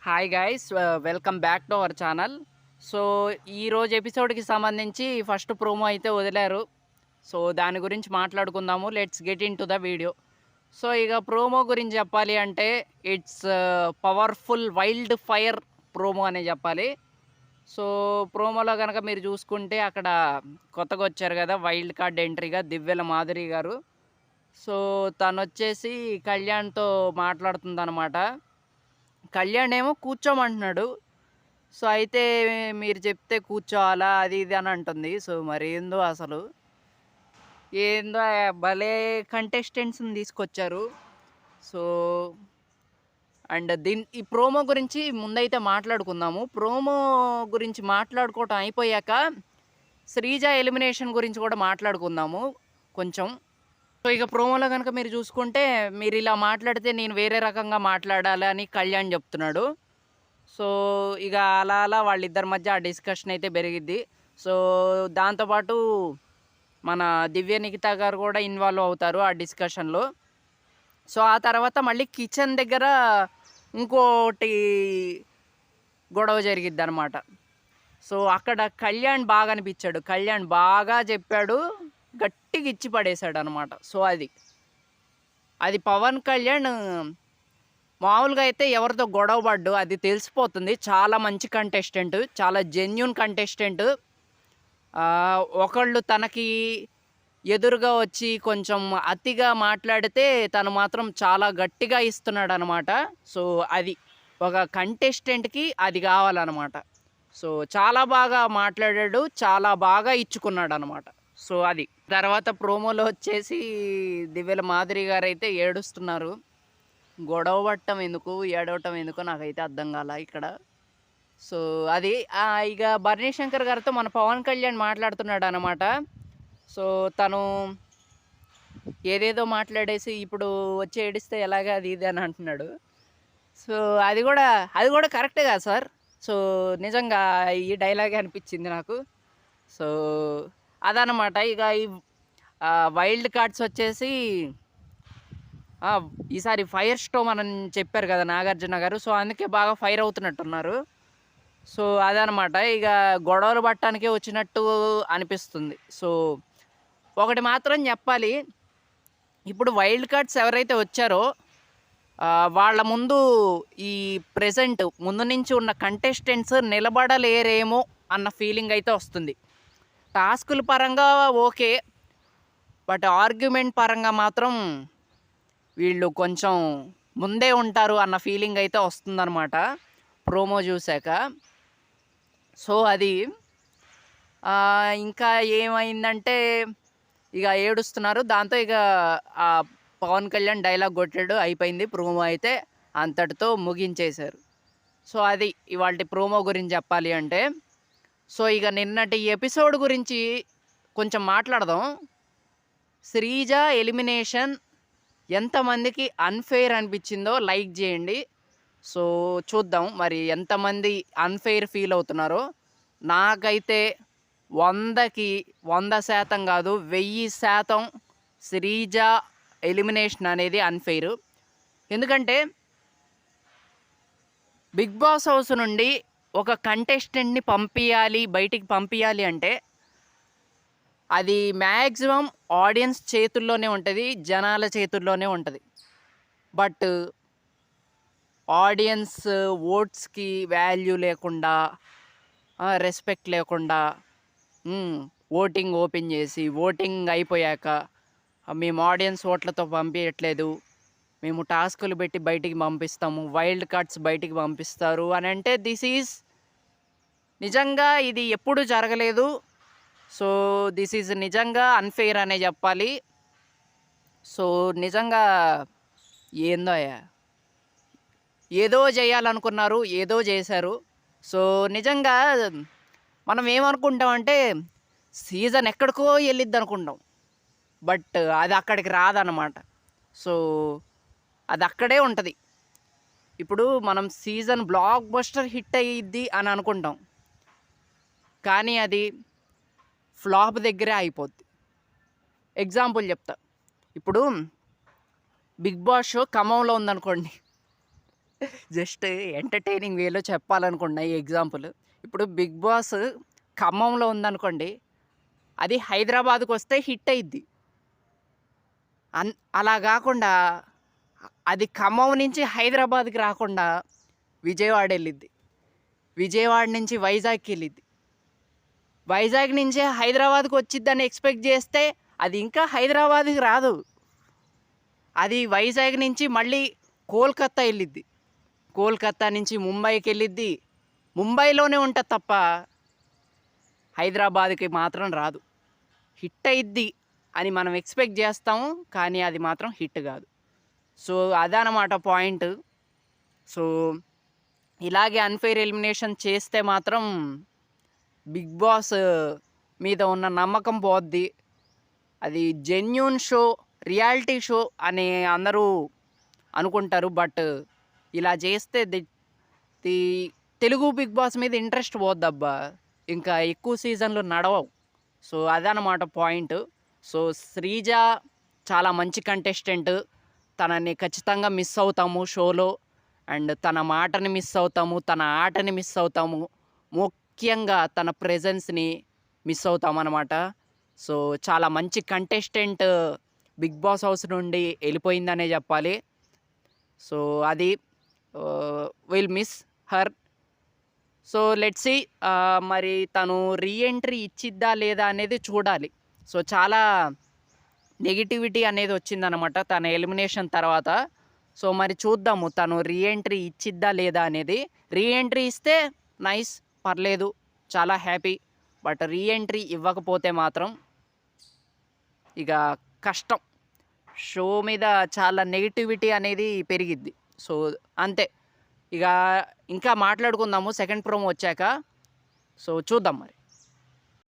Hi guys, welcome back to our channel. So ఈరోజు ఎపిసోడ్కి సంబంధించి first promo అయితే వదిలారు. సో దాని గురించి మాట్లాడుకుందాము. Let's get in to the video. So ఇక ప్రోమో గురించి చెప్పాలి అంటే it's powerful wild fire promo అనే చెప్పాలి. సో ప్రోమోలో కనుక మీరు చూసుకుంటే అక్కడ కొత్తగా వచ్చారు కదా వైల్డ్ కార్డ్ ఎంట్రీగా దివ్యల మాధురి గారు. సో తను వచ్చేసి కళ్యాణ్తో మాట్లాడుతుందన్నమాట. కళ్యాణ్ ఏమో కూర్చోమంటున్నాడు. సో అయితే మీరు చెప్తే కూర్చోవాలా అది ఇది అని అంటుంది. సో మరి ఏందో అసలు ఏందో భలే కంటెస్టెంట్స్ని తీసుకొచ్చారు. సో అండ్ ఈ ప్రోమో గురించి ముందైతే మాట్లాడుకుందాము. ప్రోమో గురించి మాట్లాడుకోవటం అయిపోయాక శ్రీజ ఎలిమినేషన్ గురించి కూడా మాట్లాడుకుందాము కొంచెం. సో ఇక ప్రోమోలో కనుక మీరు చూసుకుంటే మీరు ఇలా మాట్లాడితే నేను వేరే రకంగా మాట్లాడాలి అని కళ్యాణ్ చెప్తున్నాడు. సో ఇక అలా అలా వాళ్ళిద్దరి మధ్య ఆ డిస్కషన్ అయితే పెరిగిద్ది. సో దాంతోపాటు మన దివ్య నిఖిత గారు కూడా ఇన్వాల్వ్ అవుతారు ఆ డిస్కషన్లో. సో ఆ తర్వాత మళ్ళీ కిచెన్ దగ్గర ఇంకోటి గొడవ జరిగిద్ది అనమాట. సో అక్కడ కళ్యాణ్ బాగా అనిపించాడు. కళ్యాణ్ బాగా చెప్పాడు, గట్టిగా ఇచ్చి పడేశాడు అనమాట. సో అది పవన్ కళ్యాణ్ మామూలుగా అయితే ఎవరితో గొడవ పడ్డు అది తెలిసిపోతుంది. చాలా మంచి కంటెస్టెంట్, చాలా జెన్యున్ కంటెస్టెంట్. ఒకళ్ళు తనకి ఎదురుగా వచ్చి కొంచెం అతిగా మాట్లాడితే తను మాత్రం చాలా గట్టిగా ఇస్తున్నాడు అనమాట. సో అది ఒక కంటెస్టెంట్కి అది కావాలన్నమాట. సో చాలా బాగా మాట్లాడాడు, చాలా బాగా ఇచ్చుకున్నాడు అనమాట. సో అది తర్వాత ప్రోమోలో వచ్చేసి దివ్యల మాధురి గారు అయితే ఏడుస్తున్నారు. గొడవ పట్టడం ఎందుకు, ఏడవటం ఎందుకు నాకైతే అర్థం కాల ఇక్కడ. సో అది ఇక భరణి శంకర్ గారితో మన పవన్ కళ్యాణ్ మాట్లాడుతున్నాడు అనమాట. సో తను ఏదేదో మాట్లాడేసి ఇప్పుడు వచ్చి ఏడిస్తే ఎలాగా అది ఇది అని అంటున్నాడు. సో అది కూడా కరెక్టే కదా సార్. సో నిజంగా ఈ డైలాగే అనిపించింది నాకు. సో అదనమాట. ఇక ఈ వైల్డ్ కార్డ్స్ వచ్చేసి ఈసారి ఫైర్ స్టోమ్ అని చెప్పారు కదా నాగార్జున గారు. సో అందుకే బాగా ఫైర్ అవుతున్నట్టున్నారు. సో అదనమాట. ఇక గొడవలు పట్టడానికే వచ్చినట్టు అనిపిస్తుంది. సో ఒకటి మాత్రం చెప్పాలి, ఇప్పుడు వైల్డ్ కార్డ్స్ ఎవరైతే వచ్చారో వాళ్ళ ముందు ఈ ప్రెజెంట్ ముందు నుంచి ఉన్న కంటెస్టెంట్స్ నిలబడలేరేమో అన్న ఫీలింగ్ అయితే వస్తుంది. టాస్కుల పరంగా ఓకే, బట్ ఆర్గ్యుమెంట్ పరంగా మాత్రం వీళ్ళు కొంచెం ముందే ఉంటారు అన్న ఫీలింగ్ అయితే వస్తుందన్నమాట ప్రోమో చూశాక. సో అది ఇంకా ఏమైందంటే ఇక ఏడుస్తున్నారు. దాంతో ఇక పవన్ కళ్యాణ్ డైలాగ్ కొట్టాడు, అయిపోయింది ప్రోమో అయితే అంతటితో ముగించేశారు. సో అది ఇవాళ ప్రోమో గురించి చెప్పాలి అంటే. సో ఇక నిన్నటి ఎపిసోడ్ గురించి కొంచెం మాట్లాడదాం. శ్రీజ ఎలిమినేషన్ ఎంతమందికి అన్ఫెయిర్ అనిపించిందో లైక్ చేయండి. సో చూద్దాం మరి ఎంతమంది అన్ఫెయిర్ ఫీల్ అవుతున్నారో. నాకైతే 100కి 100% కాదు, 1000% శ్రీజ ఎలిమినేషన్ అనేది అన్ఫెయిర్. ఎందుకంటే బిగ్ బాస్ హౌస్ నుండి ఒక కంటెస్టెంట్ని బయటికి పంపించాలి అంటే అది మ్యాక్సిమం ఆడియన్స్ చేతుల్లోనే ఉంటుంది, జనాల చేతుల్లోనే ఉంటుంది. బట్ ఆడియన్స్ ఓట్స్కి వాల్యూ లేకుండా, రెస్పెక్ట్ లేకుండా ఓటింగ్ ఓపెన్ చేసి ఓటింగ్ అయిపోయాక మేము ఆడియన్స్ ఓట్లతో పంపించట్లేదు, మేము టాస్కులు పెట్టి బయటికి పంపిస్తాము, వైల్డ్ కార్డ్స్ బయటికి పంపిస్తారు అని అంటే దిస్ ఈజ్ నిజంగా ఇది ఎప్పుడు జరగలేదు. సో దిస్ ఈజ్ నిజంగా అన్ఫెయిర్ అనే చెప్పాలి. సో నిజంగా ఏందో ఏదో చేయాలనుకున్నారు, ఏదో చేశారు. సో నిజంగా మనం ఏమనుకుంటామంటే సీజన్ ఎక్కడికో వెళ్ళిద్ది అనుకుంటాం, బట్ అది అక్కడికి రాదన్నమాట. సో అది అక్కడే ఉంటుంది. ఇప్పుడు మనం సీజన్ బ్లాక్ బస్టర్ హిట్ అయ్యిద్ది అని అనుకుంటాం, కానీ అది ఫ్లాప్ దగ్గరే అయిపోద్ది. ఎగ్జాంపుల్ చెప్తా. ఇప్పుడు బిగ్ బాస్ షో ఖమ్మంలో ఉందనుకోండి, జస్ట్ ఎంటర్‌టైనింగ్ వేలో చెప్పాలనుకున్న ఈ ఎగ్జాంపుల్. ఇప్పుడు 'బిగ్ బాస్' ఖమ్మంలో ఉందనుకోండి. అది హైదరాబాద్‌కొస్తే హిట్ అయిద్ది. అలా గాకుండా అది ఖమ్మం నుంచి హైదరాబాద్‌కి రాకుండా విజయవాడ ఎళ్ళిద్ది. విజయవాడ నుంచి వైజాగ్‌కి ఎళ్ళిద్ది. వైజాగ్ నుంచే హైదరాబాద్‌కి వచ్చిద్దని ఎక్స్‌పెక్ట్ చేస్తే అది ఇంకా హైదరాబాద్‌కి రాదు. అది వైజాగ్ నుంచి మళ్ళీ కోల్‌కత్తా ఎళ్ళిద్ది. కోల్‌కత్తా నుంచి ముంబైకి ఎళ్ళిద్ది. ముంబైలోనే ఉంటది తప్ప హైదరాబాద్‌కి మాత్రం రాదు. హిట్ అయిద్ది అని మనం ఎక్స్‌పెక్ట్ చేస్తాము. కానీ అది మాత్రం హిట్ కాదు. సో, అదనమాట పాయింట్. సో, ఇలాగే అన్‌ఫెయిర్ ఎలిమినేషన్ చేస్తే మాత్రం 'బిగ్ బాస్' మీద ఉన్న నమ్మకం పోద్ది. అది జెన్యూన్ షో, రియాలిటీ షో అని అందరూ అనుకుంటారు. బట్ ఇలా చేస్తే ది తెలుగు 'బిగ్ బాస్' మీద ఇంట్రెస్ట్ పోద్దబ్బా. ఇంకా ఎక్కువ సీజన్‌లు నడవవు. సో, అదనమాట పాయింట్. సో, శ్రీజ చాలా మంచి కంటెస్టెంట్. తనని ఖచ్చితంగా మిస్ అవుతాము షోలో. అండ్ తన మాటని మిస్ అవుతాము. తన ఆటని మిస్ అవుతాము. ముఖ్యంగా తన ప్రెజెన్స్‌ని మిస్ అవుతామనమాట. సో, చాలా మంచి కంటెస్టెంట్ 'బిగ్ బాస్' హౌస్ నుండి వెళ్ళిపోయిందనే చెప్పాలి. సో, అది will miss her. So, let's see మరి తను రీ ఇచ్చిద్దా లేదా అనేది చూడాలి. సో, చాలా నెగటివిటీ అనేది వచ్చిందనమాట తన ఎలిమినేషన్ తర్వాత. సో, మరి చూద్దాము తను ఇచ్చిద్దా లేదా అనేది. ఇస్తే నైస్, పర్లేదు, చాలా హ్యాపీ. బట్ ఇవ్వకపోతే మాత్రం ఇక కష్టం. షో మీద చాలా నెగటివిటీ అనేది పెరిగిద్ది. సో, అంతే. ఇక ఇంకా మాట్లాడుకుందాము సెకండ్ ప్రోమో వచ్చాక. సో, చూద్దాం మరి.